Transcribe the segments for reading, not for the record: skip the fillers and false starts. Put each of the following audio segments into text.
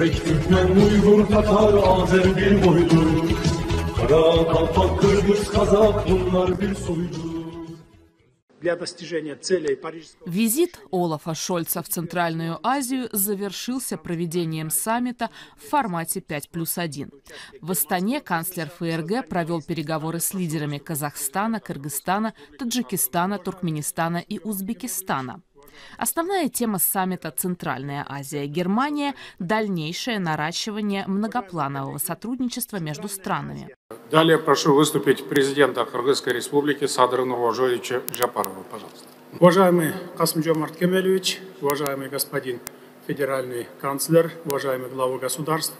Özbek, Türkmen, Uygur, Tatar, Azer bir boydur. Kara, Kalpak, Kırgız, Kazak bunlar bir soydur. Для достижения целей Парижского... Визит Олафа Шольца в Центральную Азию завершился проведением саммита в формате 5+1. В Астане канцлер ФРГ провел переговоры с лидерами Казахстана, Кыргызстана, Таджикистана, Туркменистана и Узбекистана. Основная тема саммита «Центральная Азия и Германия» – дальнейшее наращивание многопланового сотрудничества между странами. Далее прошу выступить президента Кыргызской республики Садыр Нурғожоевича Жапарова, пожалуйста. Уважаемый Касым-Жомарт Кемелевич, уважаемый господин федеральный канцлер, уважаемый главы государств,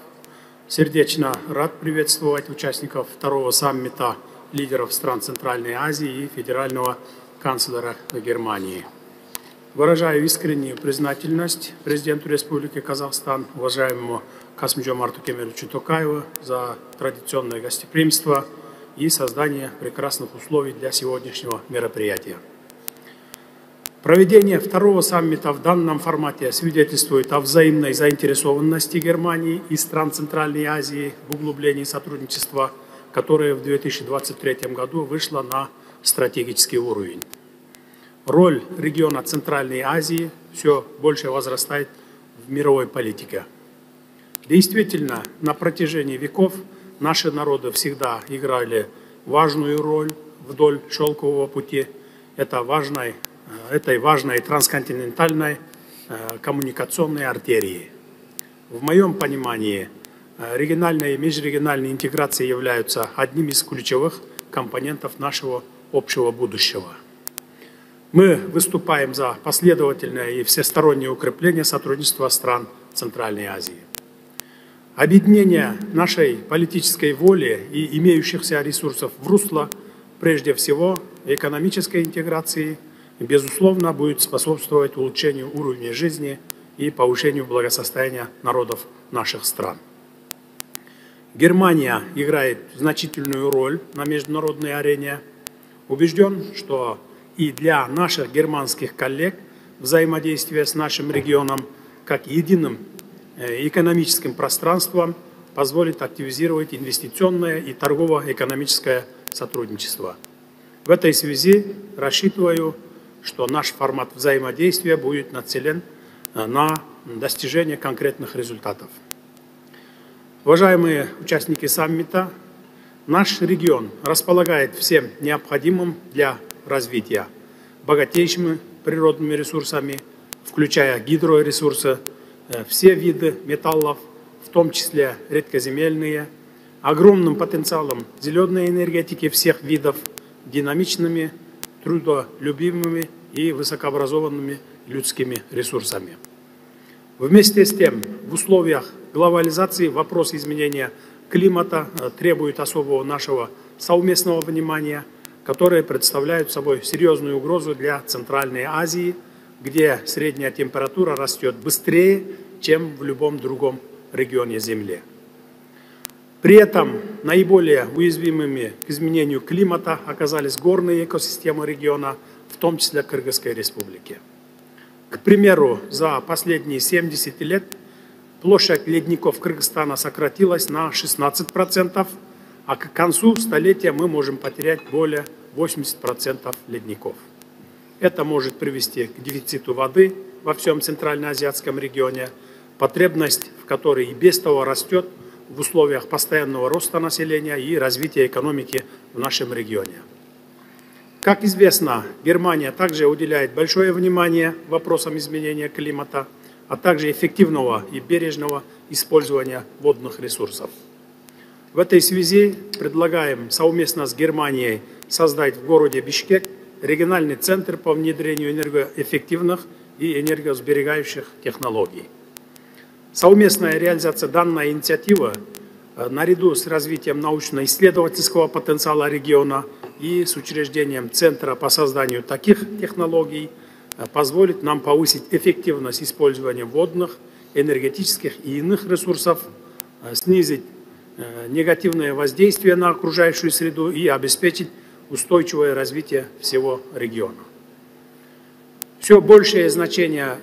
сердечно рад приветствовать участников второго саммита лидеров стран Центральной Азии и федерального канцлера Германии. Выражаю искреннюю признательность президенту Республики Казахстан, уважаемому Касым-Жомарту Кемелевичу Токаеву за традиционное гостеприимство и создание прекрасных условий для сегодняшнего мероприятия. Проведение второго саммита в данном формате свидетельствует о взаимной заинтересованности Германии и стран Центральной Азии в углублении сотрудничества, которое в 2023 году вышло на стратегический уровень. Роль региона Центральной Азии все больше возрастает в мировой политике. Действительно, на протяжении веков наши народы всегда играли важную роль вдоль шелкового пути этой важной трансконтинентальной коммуникационной артерии. В моем понимании, региональная и межрегиональная интеграция являются одним из ключевых компонентов нашего общего будущего. Мы выступаем за последовательное и всестороннее укрепление сотрудничества стран Центральной Азии. Объединение нашей политической воли и имеющихся ресурсов в русло, прежде всего, экономической интеграции, безусловно, будет способствовать улучшению уровня жизни и повышению благосостояния народов наших стран. Германия играет значительную роль на международной арене. Убежден, что и для наших германских коллег взаимодействие с нашим регионом как единым экономическим пространством позволит активизировать инвестиционное и торгово-экономическое сотрудничество. В этой связи рассчитываю, что наш формат взаимодействия будет нацелен на достижение конкретных результатов. Уважаемые участники саммита, наш регион располагает всем необходимым для развития, богатейшими природными ресурсами, включая гидроресурсы, все виды металлов, в том числе редкоземельные, огромным потенциалом зеленой энергетики всех видов, динамичными, трудолюбивыми и высокообразованными людскими ресурсами. Вместе с тем, в условиях глобализации вопрос изменения климата требует особого нашего совместного внимания, которые представляют собой серьезную угрозу для Центральной Азии, где средняя температура растет быстрее, чем в любом другом регионе Земли. При этом наиболее уязвимыми к изменению климата оказались горные экосистемы региона, в том числе Кыргызской республики. К примеру, за последние 70 лет площадь ледников Кыргызстана сократилась на 16%, а к концу столетия мы можем потерять более 80% ледников. Это может привести к дефициту воды во всем центральноазиатском регионе, потребность в которой и без того растет в условиях постоянного роста населения и развития экономики в нашем регионе. Как известно, Германия также уделяет большое внимание вопросам изменения климата, а также эффективного и бережного использования водных ресурсов. В этой связи предлагаем совместно с Германией создать в городе Бишкек региональный центр по внедрению энергоэффективных и энергосберегающих технологий. Совместная реализация данной инициативы наряду с развитием научно-исследовательского потенциала региона и с учреждением Центра по созданию таких технологий позволит нам повысить эффективность использования водных, энергетических и иных ресурсов, снизить негативное воздействие на окружающую среду и обеспечить устойчивое развитие всего региона. Все большее значение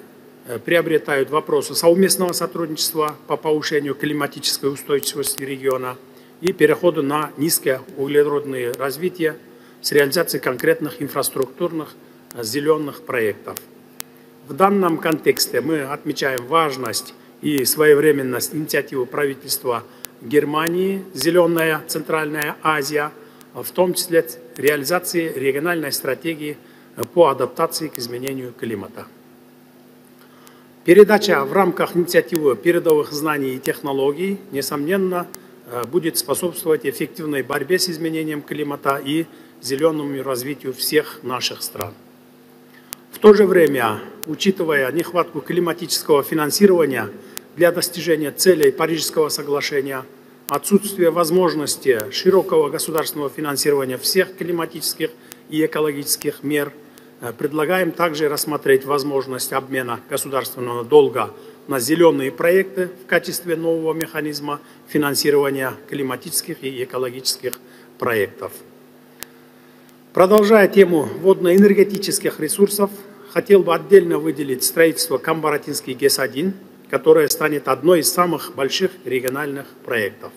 приобретают вопросы совместного сотрудничества по повышению климатической устойчивости региона и переходу на низкоуглеродное развитие с реализацией конкретных инфраструктурных зеленых проектов. В данном контексте мы отмечаем важность и своевременность инициативы правительства Германии «Зеленая Центральная Азия», в том числе реализации региональной стратегии по адаптации к изменению климата. Передача в рамках инициативы передовых знаний и технологий, несомненно, будет способствовать эффективной борьбе с изменением климата и зеленому развитию всех наших стран. В то же время, учитывая нехватку климатического финансирования для достижения целей Парижского соглашения, отсутствие возможности широкого государственного финансирования всех климатических и экологических мер, предлагаем также рассмотреть возможность обмена государственного долга на зеленые проекты в качестве нового механизма финансирования климатических и экологических проектов. Продолжая тему водно-энергетических ресурсов, хотел бы отдельно выделить строительство Камбаратинский ГЭС-1, которое станет одной из самых больших региональных проектов.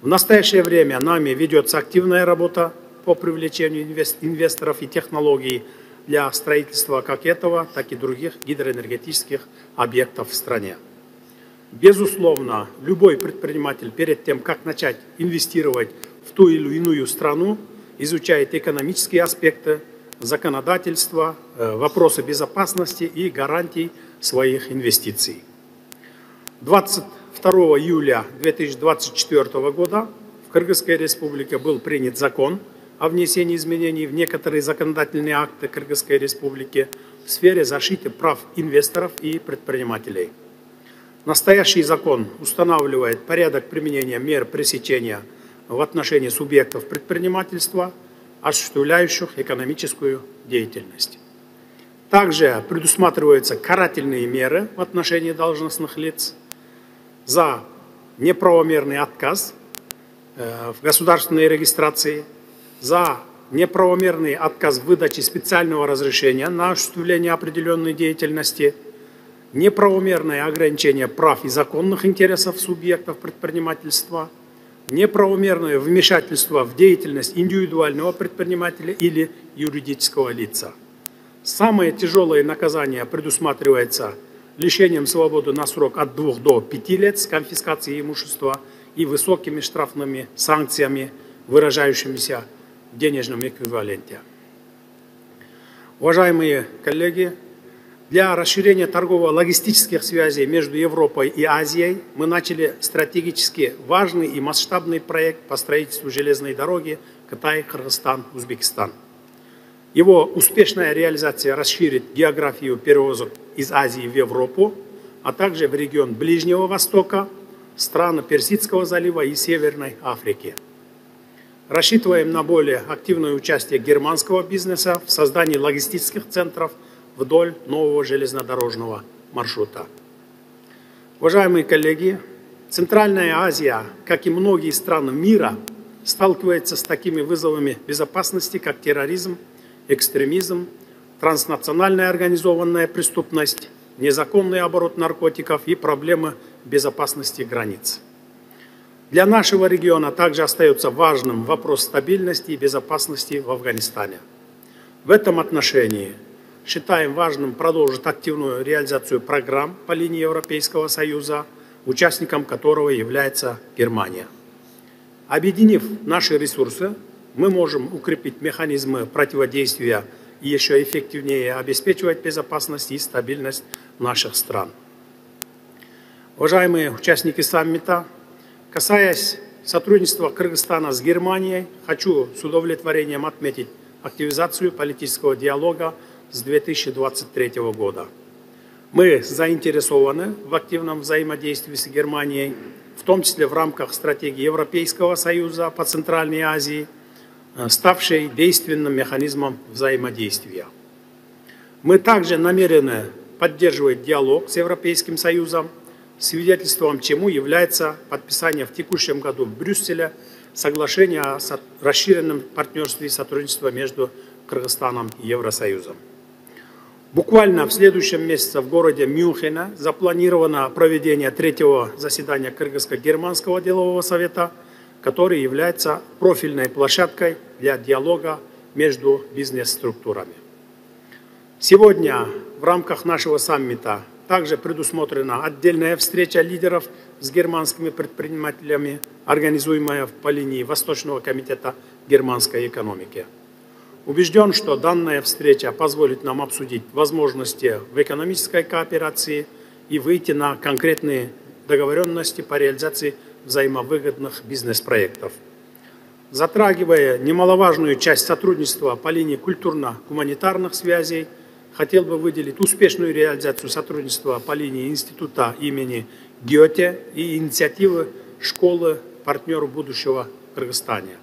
В настоящее время нами ведется активная работа по привлечению инвесторов и технологий для строительства как этого, так и других гидроэнергетических объектов в стране. Безусловно, любой предприниматель перед тем, как начать инвестировать в ту или иную страну, изучает экономические аспекты, законодательство, вопросы безопасности и гарантий своих инвестиций. 22 июля 2024 года в Кыргызской Республике был принят закон о внесении изменений в некоторые законодательные акты Кыргызской Республики в сфере защиты прав инвесторов и предпринимателей. Настоящий закон устанавливает порядок применения мер пресечения в отношении субъектов предпринимательства, осуществляющих экономическую деятельность. Также предусматриваются карательные меры в отношении должностных лиц за неправомерный отказ в государственной регистрации, за неправомерный отказ в выдаче специального разрешения на осуществление определенной деятельности, неправомерное ограничение прав и законных интересов субъектов предпринимательства, неправомерное вмешательство в деятельность индивидуального предпринимателя или юридического лица. Самое тяжелое наказание предусматривается лишением свободы на срок от 2 до 5 лет с конфискацией имущества и высокими штрафными санкциями, выражающимися в денежном эквиваленте. Уважаемые коллеги, для расширения торгово-логистических связей между Европой и Азией мы начали стратегически важный и масштабный проект по строительству железной дороги Китай, Кыргызстан, Узбекистан. Его успешная реализация расширит географию перевозок из Азии в Европу, а также в регион Ближнего Востока, страны Персидского залива и Северной Африки. Рассчитываем на более активное участие германского бизнеса в создании логистических центров вдоль нового железнодорожного маршрута. Уважаемые коллеги, Центральная Азия, как и многие страны мира, сталкивается с такими вызовами безопасности, как терроризм, экстремизм, транснациональная организованная преступность, незаконный оборот наркотиков и проблемы безопасности границ. Для нашего региона также остается важным вопрос стабильности и безопасности в Афганистане. В этом отношении считаем важным продолжить активную реализацию программ по линии Европейского Союза, участником которого является Германия. Объединив наши ресурсы, мы можем укрепить механизмы противодействия и еще эффективнее обеспечивать безопасность и стабильность наших стран. Уважаемые участники саммита, касаясь сотрудничества Кыргызстана с Германией, хочу с удовлетворением отметить активизацию политического диалога с 2023 года. Мы заинтересованы в активном взаимодействии с Германией, в том числе в рамках стратегии Европейского Союза по Центральной Азии, ставшей действенным механизмом взаимодействия. Мы также намерены поддерживать диалог с Европейским Союзом, свидетельством чему является подписание в текущем году в Брюсселе соглашения о расширенном партнерстве и сотрудничестве между Кыргызстаном и Евросоюзом. Буквально в следующем месяце в городе Мюнхене запланировано проведение 3-го заседания Кыргызско-Германского делового совета, который является профильной площадкой для диалога между бизнес-структурами. Сегодня в рамках нашего саммита также предусмотрена отдельная встреча лидеров с германскими предпринимателями, организуемая по линии Восточного комитета германской экономики. Убежден, что данная встреча позволит нам обсудить возможности в экономической кооперации и выйти на конкретные договоренности по реализации взаимовыгодных бизнес-проектов. Затрагивая немаловажную часть сотрудничества по линии культурно-гуманитарных связей, хотел бы выделить успешную реализацию сотрудничества по линии института имени Гёте и инициативы школы «Партнеру будущего в Кыргызстане».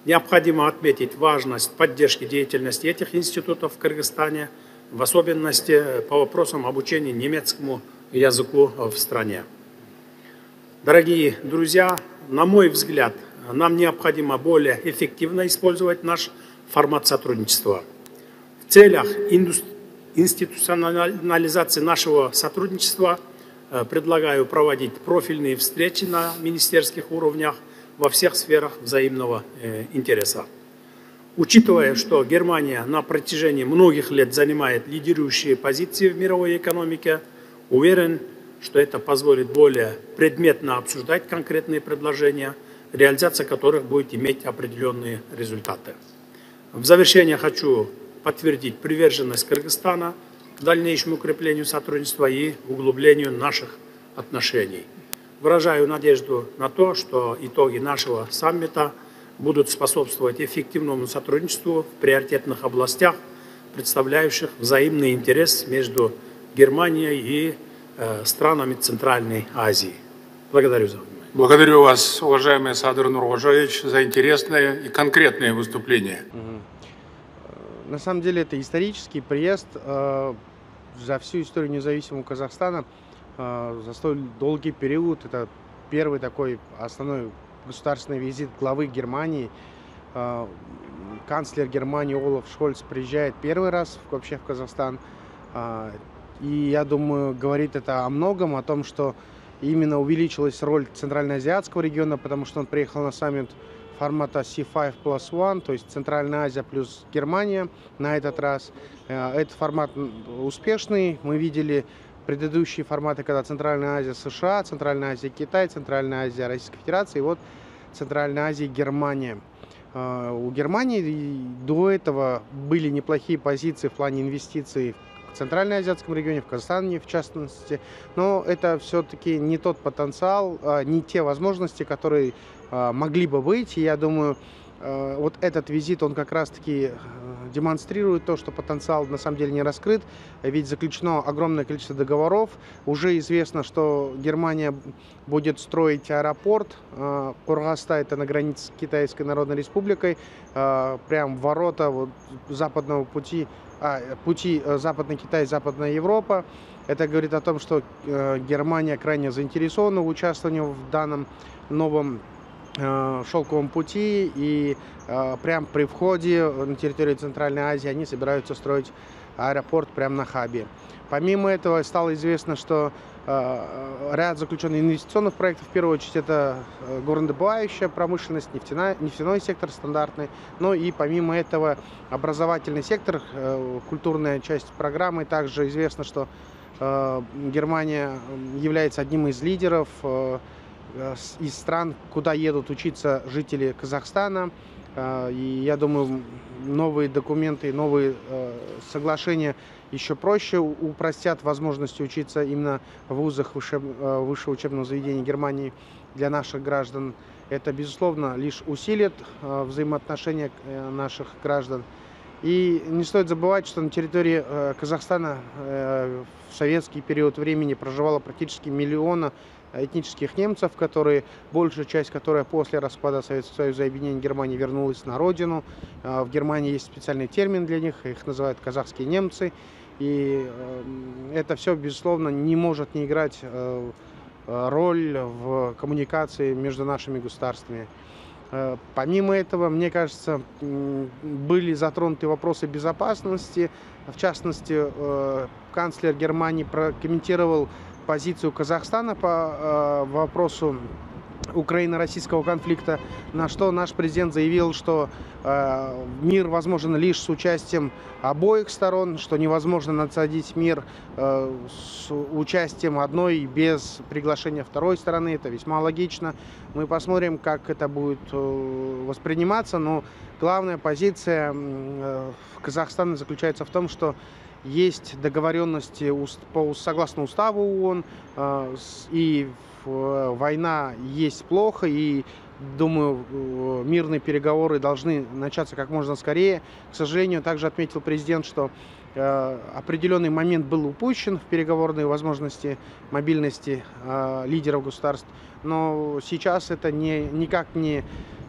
Необходимо отметить важность поддержки деятельности этих институтов в Кыргызстане, в особенности по вопросам обучения немецкому языку в стране. Дорогие друзья, на мой взгляд, нам необходимо более эффективно использовать наш формат сотрудничества. В целях институционализации нашего сотрудничества предлагаю проводить профильные встречи на министерских уровнях во всех сферах взаимного интереса. Учитывая, что Германия на протяжении многих лет занимает лидирующие позиции в мировой экономике, уверен, что это позволит более предметно обсуждать конкретные предложения, реализация которых будет иметь определенные результаты. В завершение хочу подтвердить приверженность Кыргызстана к дальнейшему укреплению сотрудничества и углублению наших отношений. Выражаю надежду на то, что итоги нашего саммита будут способствовать эффективному сотрудничеству в приоритетных областях, представляющих взаимный интерес между Германией и странами Центральной Азии. Благодарю за внимание. Благодарю вас, уважаемый Садыр Нуркожоевич, за интересное и конкретное выступление. На самом деле это исторический приезд за всю историю независимого Казахстана, за столь долгий период. Это первый такой основной государственный визит главы Германии. Канцлер Германии Олаф Шольц приезжает первый раз вообще в Казахстан. И я думаю, говорит это о многом, о том, что именно увеличилась роль Центральноазиатского региона, потому что он приехал на саммит формата C5+1, то есть Центральная Азия плюс Германия на этот раз. Этот формат успешный. Мы видели предыдущие форматы, когда Центральная Азия США, Центральная Азия Китай, Центральная Азия Российской Федерации, и вот Центральная Азия Германия. У Германии до этого были неплохие позиции в плане инвестиций в Центральноазиатском регионе, в Казахстане в частности, но это все-таки не тот потенциал, не те возможности, которые могли бы быть. И я думаю, вот этот визит, он как раз-таки демонстрирует то, что потенциал на самом деле не раскрыт, ведь заключено огромное количество договоров. Уже известно, что Германия будет строить аэропорт Кургаста, это на границе с Китайской Народной Республикой, прям ворота вот западного пути Западный Китай, Западная Европа. Это говорит о том, что Германия крайне заинтересована в участии в данном новом шелковом пути, и прямо при входе на территорию Центральной Азии они собираются строить аэропорт прямо на хабе. Помимо этого стало известно, что ряд заключенных инвестиционных проектов, в первую очередь это горнодобывающая промышленность, нефтяной сектор стандартный, но и помимо этого образовательный сектор, культурная часть программы. Также известно, что Германия является одним из лидеров из стран, куда едут учиться жители Казахстана. И я думаю, новые документы, новые соглашения еще проще упростят возможности учиться именно в вузах высшего учебного заведения Германии для наших граждан. Это, безусловно, лишь усилит взаимоотношения наших граждан. И не стоит забывать, что на территории Казахстана в советский период времени проживало практически 1 миллион этнических немцев, большая часть которой после распада Советского Союза и объединения Германии вернулась на родину. В Германии есть специальный термин для них, их называют казахские немцы. И это все, безусловно, не может не играть роль в коммуникации между нашими государствами. Помимо этого, мне кажется, были затронуты вопросы безопасности. В частности, канцлер Германии прокомментировал позицию Казахстана по вопросу Украино-российского конфликта, на что наш президент заявил, что мир возможен лишь с участием обоих сторон, что невозможно насадить мир с участием одной без приглашения второй стороны. Это весьма логично. Мы посмотрим, как это будет восприниматься, но главная позиция Казахстана заключается в том, что есть договоренности согласно уставу ООН, и война есть плохо, и, думаю, мирные переговоры должны начаться как можно скорее. К сожалению, также отметил президент, что определенный момент был упущен в переговорные возможности мобильности лидеров государств, но сейчас это никак не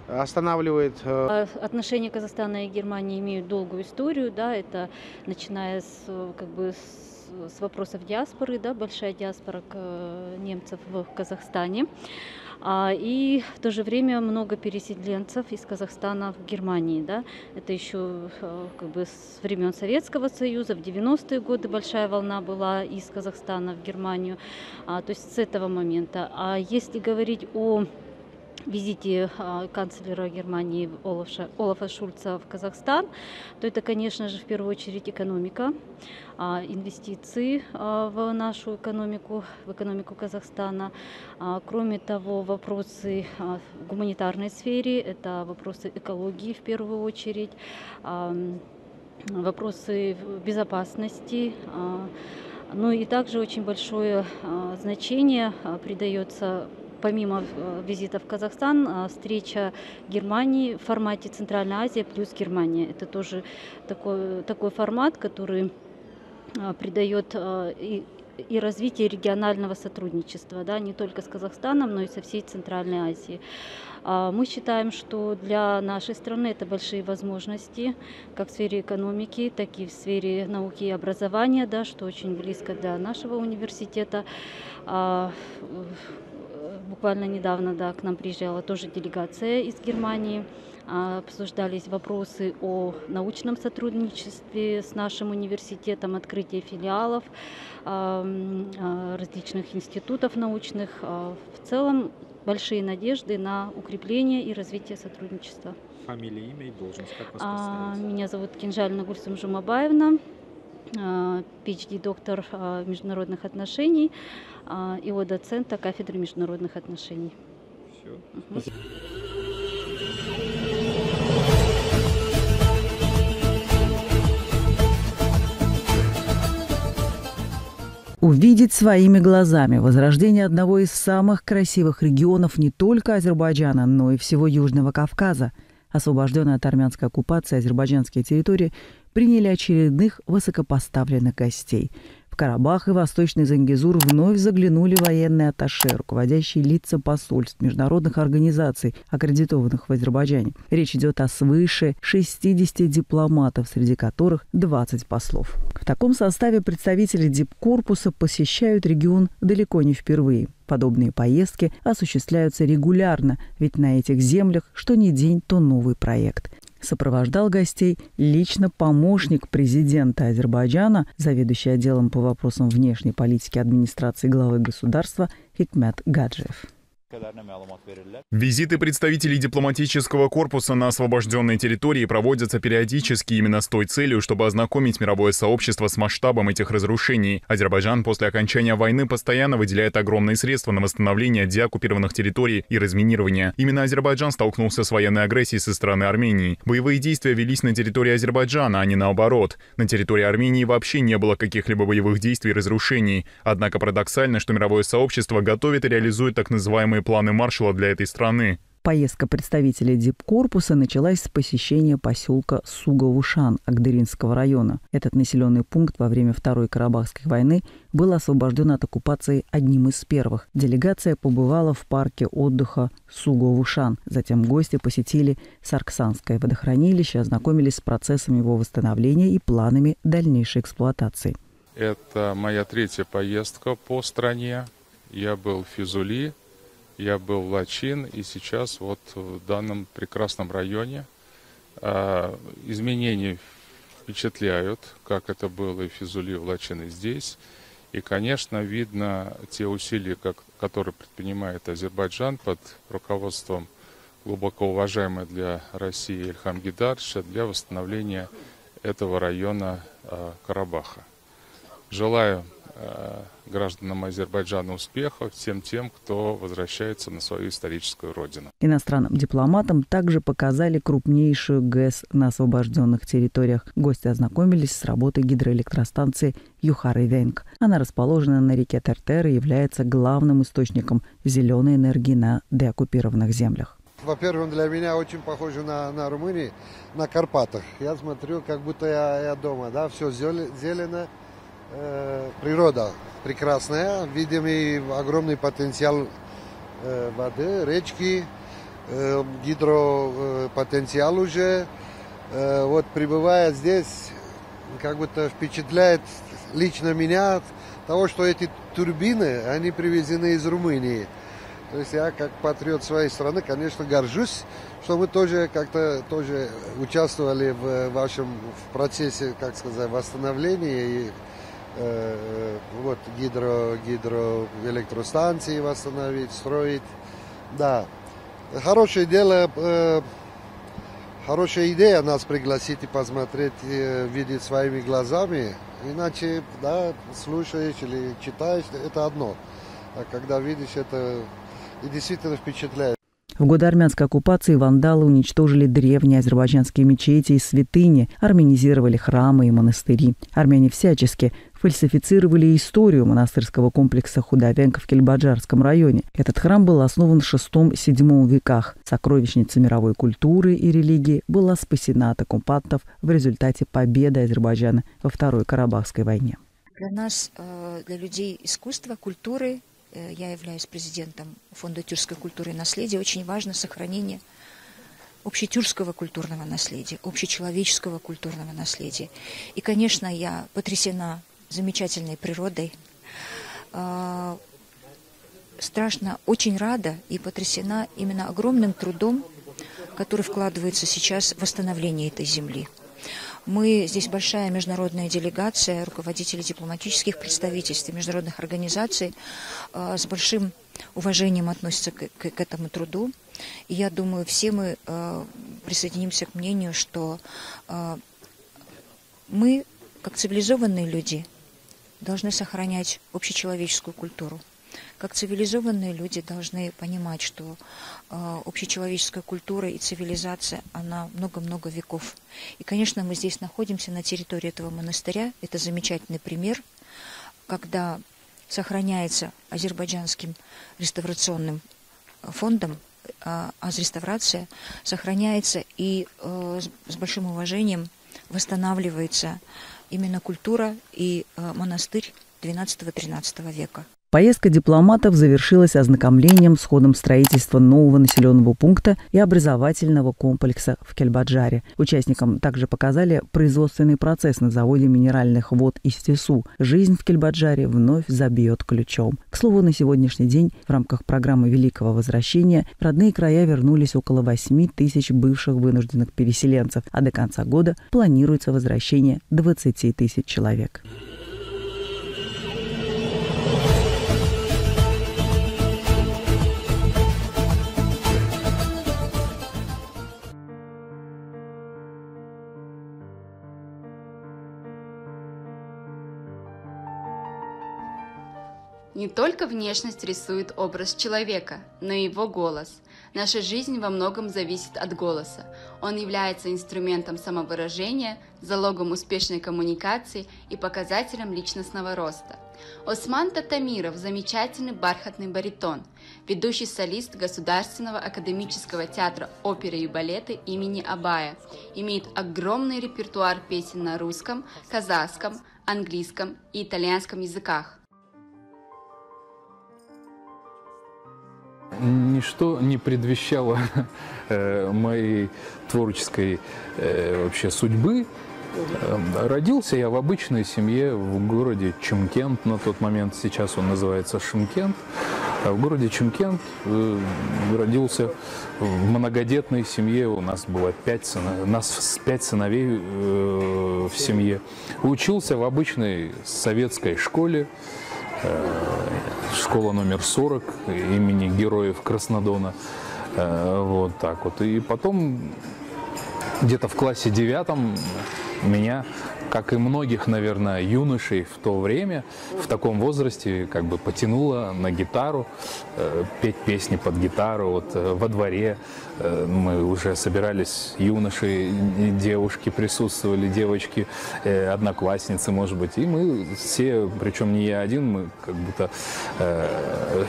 останавливает. Отношения Казахстана и Германии имеют долгую историю, да, это начиная с вопросов диаспоры, да, большая диаспора немцев в Казахстане. И в то же время много переселенцев из Казахстана в Германии. Да. Это еще с времен Советского Союза, в 90-е годы большая волна была из Казахстана в Германию, то есть с этого момента. А если говорить о визите канцлера Германии Олафа Шольца в Казахстан, то это, конечно же, в первую очередь экономика, инвестиции в нашу экономику, в экономику Казахстана. Кроме того, вопросы в гуманитарной сфере, это вопросы экологии в первую очередь, вопросы безопасности. Ну и также очень большое значение придается, помимо визита в Казахстан, встреча Германии в формате Центральная Азия плюс Германия. Это тоже такой формат, который придает и развитие регионального сотрудничества, да, не только с Казахстаном, но и со всей Центральной Азией. Мы считаем, что для нашей страны это большие возможности, как в сфере экономики, так и в сфере науки и образования, да, что очень близко для нашего университета. Буквально недавно, да, к нам приезжала тоже делегация из Германии. Обсуждались вопросы о научном сотрудничестве с нашим университетом, открытие филиалов, различных институтов научных. В целом большие надежды на укрепление и развитие сотрудничества. Фамилия, имя и должность, как вас представить? Меня зовут Кинжалина Гульсум Жумабаевна, PhD-доктор международных отношений и доцента кафедры международных отношений. Все. Увидеть своими глазами возрождение одного из самых красивых регионов не только Азербайджана, но и всего Южного Кавказа. Освобожденные от армянской оккупации азербайджанские территории приняли очередных высокопоставленных гостей. В Карабах и Восточный Зангезур вновь заглянули военные атташе, руководящие лица посольств, международных организаций, аккредитованных в Азербайджане. Речь идет о свыше 60 дипломатов, среди которых 20 послов. В таком составе представители дипкорпуса посещают регион далеко не впервые. Подобные поездки осуществляются регулярно, ведь на этих землях что ни день, то новый проект. Сопровождал гостей лично помощник президента Азербайджана, заведующий отделом по вопросам внешней политики администрации главы государства Хикмет Гаджиев. Визиты представителей дипломатического корпуса на освобожденной территории проводятся периодически именно с той целью, чтобы ознакомить мировое сообщество с масштабом этих разрушений. Азербайджан после окончания войны постоянно выделяет огромные средства на восстановление деоккупированных территорий и разминирование. Именно Азербайджан столкнулся с военной агрессией со стороны Армении. Боевые действия велись на территории Азербайджана, а не наоборот. На территории Армении вообще не было каких-либо боевых действий и разрушений. Однако парадоксально, что мировое сообщество готовит и реализует так называемые планы Маршалла для этой страны. Поездка представителей дипкорпуса началась с посещения поселка Суга-Вушан Агдыринского района. Этот населенный пункт во время Второй Карабахской войны был освобожден от оккупации одним из первых. Делегация побывала в парке отдыха Суга-Вушан. Затем гости посетили Сарксанское водохранилище, ознакомились с процессом его восстановления и планами дальнейшей эксплуатации. Это моя третья поездка по стране. Я был в Физули, я был в Лачин, и сейчас вот в данном прекрасном районе изменения впечатляют, как это было и в Физули, в Лачин, и здесь. И, конечно, видно те усилия, которые предпринимает Азербайджан под руководством глубоко уважаемой для России Ильхам Гейдаровича для восстановления этого района Карабаха. Желаю гражданам Азербайджана успехов, всем тем, кто возвращается на свою историческую родину. Иностранным дипломатам также показали крупнейшую ГЭС на освобожденных территориях. Гости ознакомились с работой гидроэлектростанции Юхары-Венг. Она расположена на реке Тертер и является главным источником зеленой энергии на деоккупированных землях. Во-первых, для меня очень похоже на Румынию, на Карпатах. Я смотрю, как будто я дома, да, все зелено, природа прекрасная, видим и огромный потенциал воды, речки, гидропотенциал уже. Вот пребывая здесь, как будто впечатляет лично меня того, что эти турбины, они привезены из Румынии. То есть я, как патриот своей страны, конечно, горжусь, что мы тоже как-то участвовали в вашем процессе, как сказать, восстановления и вот гидроэлектростанции восстановить, строить. Да, хорошее дело, хорошая идея нас пригласить и посмотреть, видеть своими глазами. Иначе, да, слушаешь или читаешь, это одно. А когда видишь, это и действительно впечатляет. В годы армянской оккупации вандалы уничтожили древние азербайджанские мечети и святыни, армянизировали храмы и монастыри. Армяне всячески фальсифицировали историю монастырского комплекса Худавенг в Кельбаджарском районе. Этот храм был основан в VI-VII веках. Сокровищница мировой культуры и религии была спасена от оккупантов в результате победы Азербайджана во Второй Карабахской войне. Для нас, для людей искусства, культуры, я являюсь президентом Фонда тюркской культуры и наследия, очень важно сохранение общетюркского культурного наследия, общечеловеческого культурного наследия. И, конечно, я потрясена замечательной природой, страшно, очень рада и потрясена именно огромным трудом, который вкладывается сейчас в восстановление этой земли. Мы здесь большая международная делегация, руководители дипломатических представительств и международных организаций с большим уважением относятся к этому труду. И я думаю, все мы присоединимся к мнению, что мы, как цивилизованные люди, должны сохранять общечеловеческую культуру. Как цивилизованные люди должны понимать, что общечеловеческая культура и цивилизация, она много-много веков. И, конечно, мы здесь находимся на территории этого монастыря. Это замечательный пример, когда сохраняется азербайджанским реставрационным фондом, азреставрация сохраняется и с большим уважением восстанавливается именно культура и монастырь XII-XIII века. Поездка дипломатов завершилась ознакомлением с ходом строительства нового населенного пункта и образовательного комплекса в Кельбаджаре. Участникам также показали производственный процесс на заводе минеральных вод Истису. Жизнь в Кельбаджаре вновь забьет ключом. К слову, на сегодняшний день в рамках программы Великого возвращения в родные края вернулись около 8 тысяч бывших вынужденных переселенцев, а до конца года планируется возвращение 20 тысяч человек. Не только внешность рисует образ человека, но и его голос. Наша жизнь во многом зависит от голоса. Он является инструментом самовыражения, залогом успешной коммуникации и показателем личностного роста. Осман Татамиров – замечательный бархатный баритон, ведущий солист Государственного академического театра оперы и балета имени Абая, имеет огромный репертуар песен на русском, казахском, английском и итальянском языках. Ничто не предвещало моей творческой вообще судьбы. Родился я в обычной семье в городе Чимкент, на тот момент, сейчас он называется Шымкент. в городе Чимкент, родился в многодетной семье. У нас было 5 сыновей в семье. Учился в обычной советской школе, школа номер 40 имени Героев Краснодона. Вот так вот. И потом где-то в классе 9 меня, как и многих, наверное, юношей в то время, в таком возрасте, как бы потянуло на гитару, петь песни под гитару. Вот во дворе мы уже собирались, юноши, девушки присутствовали, девочки, одноклассницы, может быть. И мы все, причем не я один, мы как будто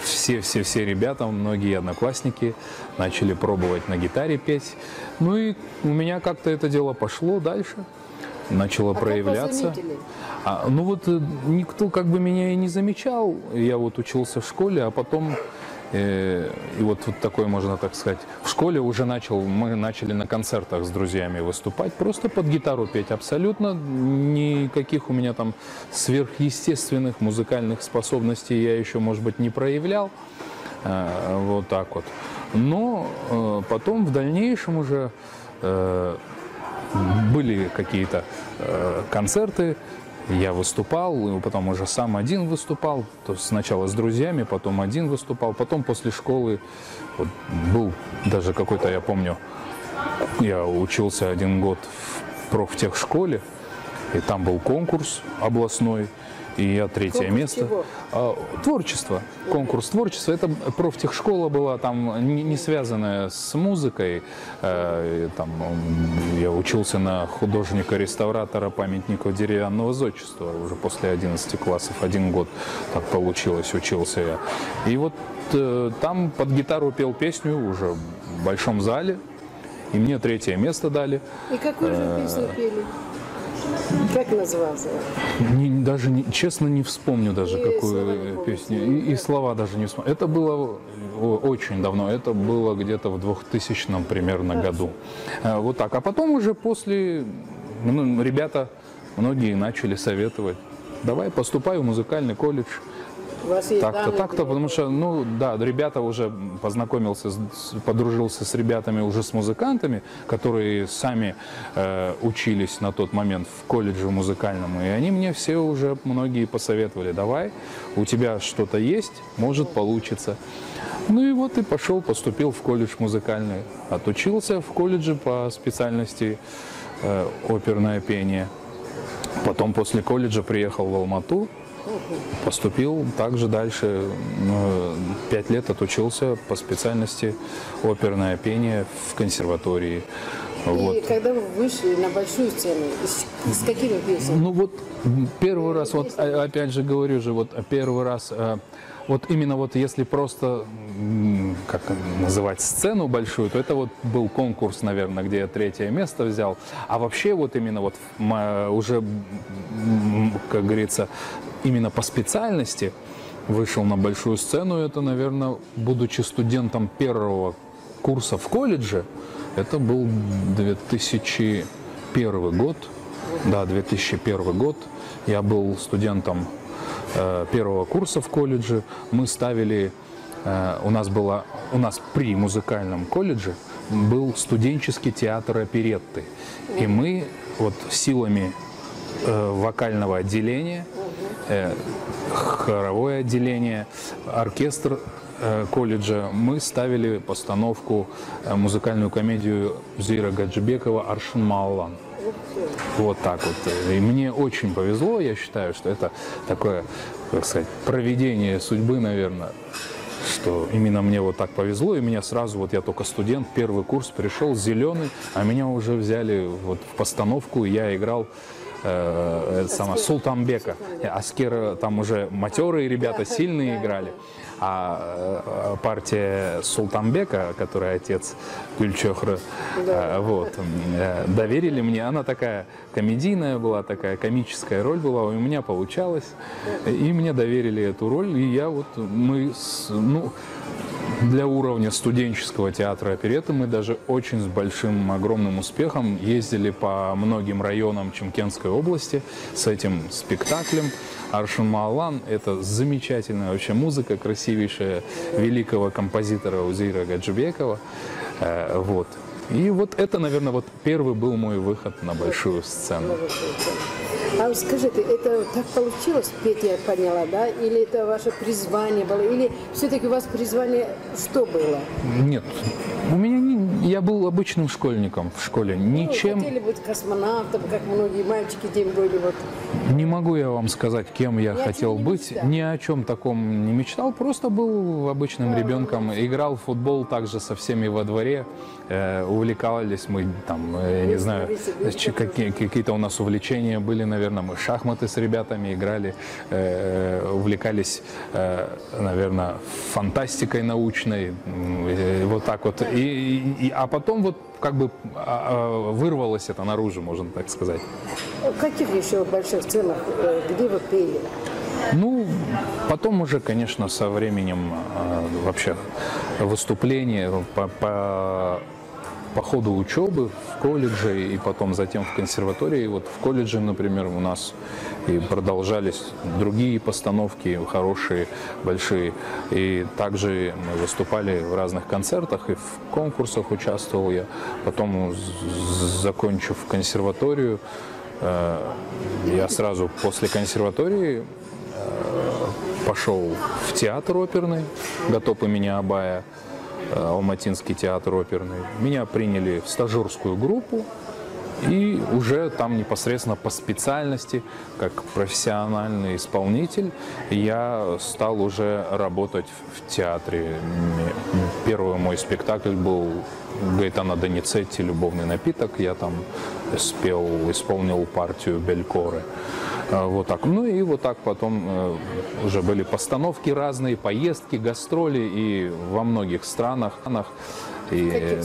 все ребята, многие одноклассники начали пробовать на гитаре петь. Ну и у меня как-то это дело пошло дальше. Начало проявляться. Ну вот никто как бы меня и не замечал. Я вот учился в школе, а потом и вот такой, можно так сказать, в школе уже мы начали на концертах с друзьями выступать, просто под гитару петь. Абсолютно никаких у меня там сверхъестественных музыкальных способностей я еще, может быть, не проявлял. Вот так вот. Но потом в дальнейшем уже были какие-то концерты, я выступал, потом уже сам один выступал, то есть сначала с друзьями, потом один выступал, потом после школы вот, был даже какой-то, я помню, я учился 1 год в профтехшколе, и там был конкурс областной, и я 3-е место. Творчество. Конкурс творчества. Это профтехшкола была, там не связанная с музыкой. Там я учился на художника-реставратора памятников деревянного зодчества уже после 11 классов. 1 год так получилось, учился я. И вот там под гитару пел песню уже в большом зале. И мне 3-е место дали. И какую же песню пели? Как назывался? Даже честно не вспомню даже, какую песню. И слова даже не вспомню. Это было очень давно. Это было где-то в 2000 примерно году. Вот так. А потом уже после ребята, многие начали советовать. Давай поступай в музыкальный колледж. Так-то, потому что, ну да, ребята уже подружился с ребятами уже с музыкантами, которые сами учились на тот момент в колледже музыкальном, и они мне все уже многие посоветовали: давай, у тебя что-то есть, может получится. Ну и вот и поступил в колледж музыкальный, отучился в колледже по специальности оперное пение. Потом после колледжа приехал в Алмату. Поступил также дальше, 5 лет отучился по специальности оперное пение в консерватории. И вот. Когда вы вышли на большую сцену, с какими песнями? Ну вот первый раз, вот опять же говорю же, вот первый раз, вот именно вот если просто, как называть, сцену большую, то это вот был конкурс, наверное, где я 3-е место взял. А вообще вот именно вот уже, как говорится, именно по специальности вышел на большую сцену, это, наверное, будучи студентом 1-го курса в колледже, это был 2001 год. Да, 2001 год. Я был студентом 1-го курса в колледже. Мы ставили, у нас при музыкальном колледже был студенческий театр оперетты. И мы вот силами вокального отделения, хоровое отделение, оркестр колледжа, мы ставили постановку, музыкальную комедию Зира Гаджибекова «Аршын Маалан». Вот так вот. И мне очень повезло, я считаю, что это такое, как сказать, провидение судьбы, наверное, что именно мне вот так повезло, и меня сразу, вот я только студент, 1-й курс пришел, зеленый, а меня уже взяли вот в постановку, и я играл Султанбека. Аскер, там уже матерые ребята, сильные играли. А партия Султанбека, который отец Гюльчохры, вот, доверили мне. Она такая комедийная была, такая комическая роль была, у меня получалось. И мне доверили эту роль, и я вот, Для уровня студенческого театра оперетты мы даже очень с большим, огромным успехом ездили по многим районам Чимкентской области с этим спектаклем. Аршын Маалан – это замечательная вообще музыка, красивейшая, великого композитора Узейра Гаджибекова. Вот. И вот это, наверное, вот первый был мой выход на большую сцену. А скажите, это так получилось, петь, я поняла, да? Или это ваше призвание было? Или все-таки у вас призвание что было? Нет, у меня я был обычным школьником в школе. Ничем... Хотели быть космонавтом, как многие мальчики тем были. Вот. Не могу я вам сказать, кем я хотел быть. Ни о чем таком не мечтал. Просто был обычным ребенком. Играл в футбол также со всеми во дворе. Увлекались мы, там, я не знаю, какие-то у нас увлечения были, наверное. Мы в шахматы с ребятами играли. Увлекались, наверное, фантастикой научной. Вот так вот. А потом вот как бы вырвалось это наружу, можно так сказать. В каких еще больших сценах, где вы пели? Ну, потом уже, конечно, со временем вообще выступления по ходу учебы в колледже и потом затем в консерватории. Вот в колледже, например, у нас и продолжались другие постановки хорошие, большие. И также мы выступали в разных концертах и в конкурсах участвовал я. Потом, закончив консерваторию, я сразу после консерватории пошел в театр оперный «Готов имени Абая», Алматинский театр оперный. Меня приняли в стажерскую группу, и уже там непосредственно по специальности, как профессиональный исполнитель, я стал уже работать в театре. Первый мой спектакль был Гаэтано Доницетти «Любовный напиток». Я там исполнил партию Белькоры. Вот так. Ну и вот так потом уже были постановки разные, поездки, гастроли и во многих странах. И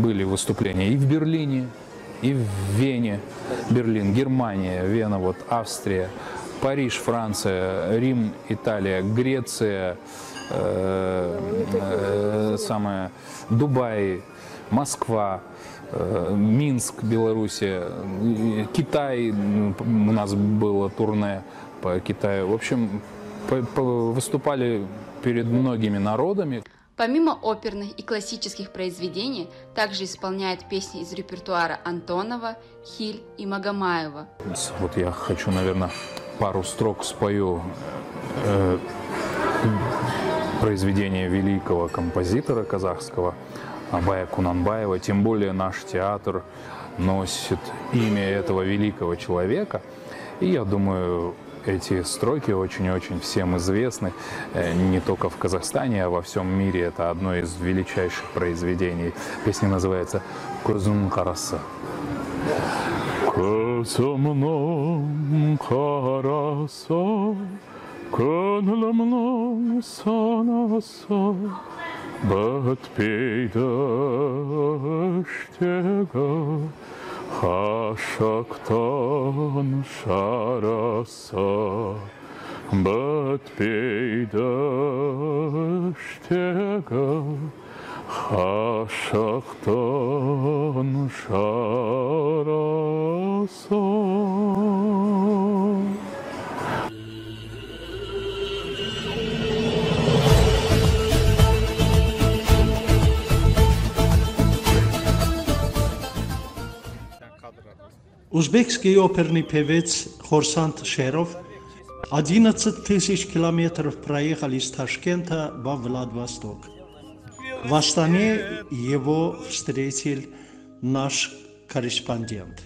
были выступления и в Берлине, и в Вене. Берлин, Германия, Вена, вот Австрия, Париж, Франция, Рим, Италия, Греция, Дубай, Москва, Минск, Белоруссия, Китай, у нас было турне по Китаю. В общем, выступали перед многими народами. Помимо оперных и классических произведений, также исполняет песни из репертуара Антонова, Хиль и Магомаева. Вот я хочу, наверное, пару строк спою произведения великого композитора казахского Абая Кунанбаева. Тем более наш театр носит имя этого великого человека. И я думаю, эти строки очень-очень всем известны. Не только в Казахстане, а во всем мире. Это одно из величайших произведений. Песня называется «Көзің қараса». Көзімнің қараса, көңілімнің санасы, бітпейді іштегі ғашықтың шарасы, бітпейді іштегі ғашықтың шарасы. Узбекский оперный певец Хорсант Шеров 11 тысяч километров проехал из Ташкента во Владивосток. В Астане его встретил наш корреспондент.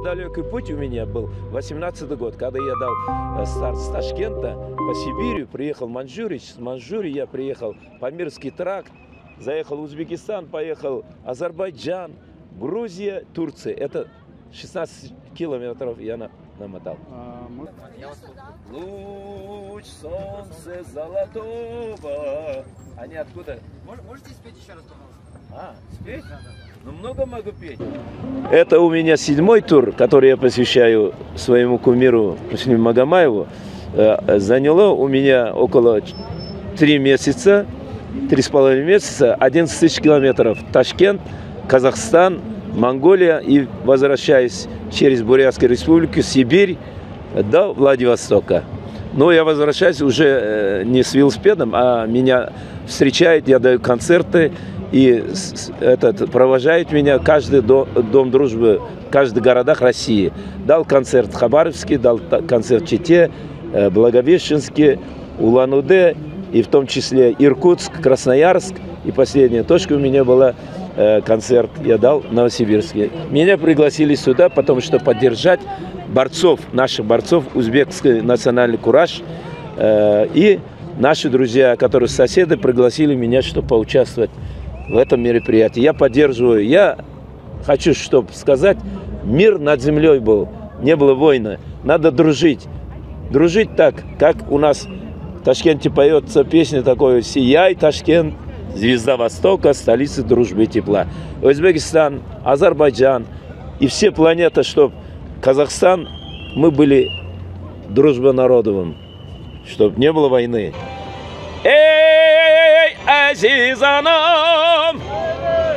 Далекий путь у меня был 18-й год, когда я дал старт с Ташкента по Сибири, приехал в Манчжурию, с Манчжурии я приехал Памирский тракт, заехал в Узбекистан, поехал Азербайджан, Грузия, Турция. Это 16 километров я намотал. Луч солнца золотого. Они откуда? Можете спеть еще раз, пожалуйста? Спеть? Ну, много могу петь. Это у меня 7-й тур, который я посвящаю своему кумиру Муслиму Магомаеву. Заняло у меня около 3 месяца, 3,5 месяца, 11 тысяч километров. Ташкент, Казахстан, Монголия и возвращаюсь через Бурятскую республику, Сибирь до Владивостока. Но я возвращаюсь уже не с велосипедом, а меня встречает, я даю концерты, и провожает меня каждый дом дружбы, в каждых городах России. Дал концерт в Хабаровске, дал концерт в Чите, Благовещенске, Улан-Удэ, и в том числе Иркутск, Красноярск. И последняя точка у меня была концерт, я дал в Новосибирске. Меня пригласили сюда, потому что поддержать борцов, наших борцов, узбекский национальный кураж. И наши друзья, которые соседи, пригласили меня, чтобы поучаствовать в этом мероприятии. Я поддерживаю. Я хочу, чтобы сказать, мир над землей был, не было войны. Надо дружить. Дружить так, как у нас в Ташкенте поется песня такой: «Сияй, Ташкент, звезда Востока, столица дружбы и тепла». Узбекистан, Азербайджан и все планеты, чтобы Казахстан, мы были дружба народовым, чтобы не было войны. Эй, азизанам,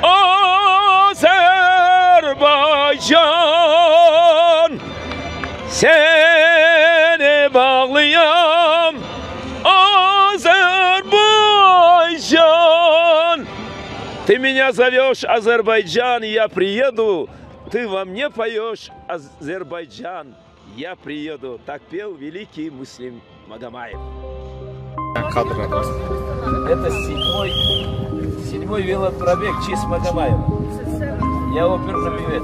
Азербайджан, seni bağlayam, Азербайджан. Ты меня зовешь, Азербайджан, я приеду. Ты во мне поешь, Азербайджан, я приеду. Так пел великий Муслим Магомаев. Это 7-й велопробег в честь Магомаева. Я оперный певец.